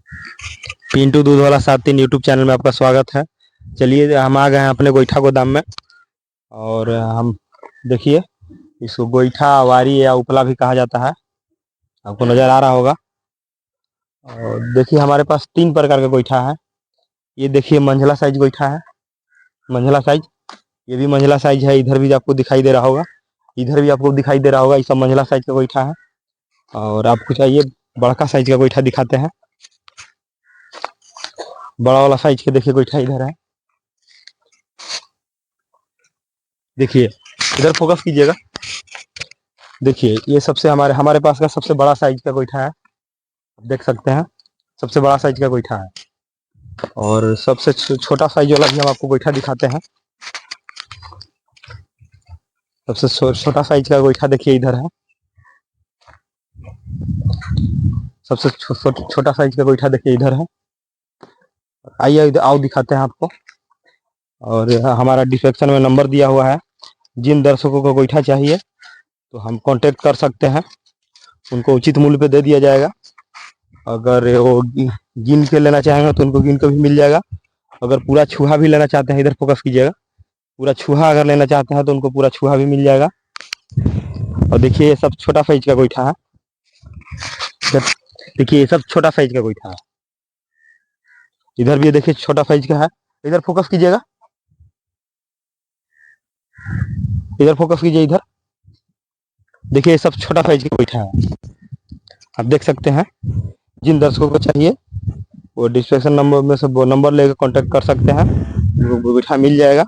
पिंटू दूध वाला 73 YouTube channel में आपका स्वागत है। चलिए हम आ गए हैं अपने गोईठा गोदाम में। और हम देखिए, इसको गोईठा, वारी या उपला भी कहा जाता है, आपको नज़र आ रहा होगा। और देखिए हमारे पास 3 प्रकार का गोईठा है। ये देखिए मंझला साइज गोईठा है, मंझला साइज। ये भी मंझला साइज है, इधर भी आपको दिखाई दे रहा होगा, इधर भी आपको दिखाई दे रहा होगा। ये सब मंझला साइज का गोईठा है। और आपको चाहिए बड़का साइज का गोईठा, दिखाते हैं। बड़ा वाला साइज के देखिए गोईठा इधर है। देखिए इधर फोकस कीजिएगा। देखिए ये सबसे हमारे हमारे पास का सबसे बड़ा साइज का गोईठा है, देख सकते हैं, सबसे बड़ा साइज का गोईठा है। और सबसे छोटा साइज वाला भी हम आपको गोईठा दिखाते हैं। सबसे छोटा साइज का गोईठा देखिए इधर है। सबसे छोटा साइज का गोईठा देखिए इधर है। आइए आओ दिखाते हैं आपको। और हमारा डिस्क्रिप्शन में नंबर दिया हुआ है, जिन दर्शकों को गोईठा चाहिए तो हम कांटेक्ट कर सकते हैं, उनको उचित मूल्य पे दे दिया जाएगा। अगर वो गिन के लेना चाहेंगे तो उनको गिन के भी मिल जाएगा। अगर पूरा छुहा भी लेना चाहते हैं, इधर फोकस कीजिएगा, पूरा छुहा अगर लेना चाहते हैं तो उनको पूरा छुहा भी मिल जाएगा। और देखिए ये सब छोटा साइज का गोईठा है। देखिए ये सब छोटा साइज का गोईठा है। इधर भी देखिए छोटा साइज का है। इधर फोकस कीजिएगा, इधर फोकस कीजिए, इधर देखिए ये सब छोटा साइज का गोईठा है, आप देख सकते हैं। जिन दर्शकों को चाहिए वो डिस्क्रिप्शन नंबर में से वो नंबर लेकर कांटेक्ट कर सकते हैं, वो गोईठा मिल जाएगा।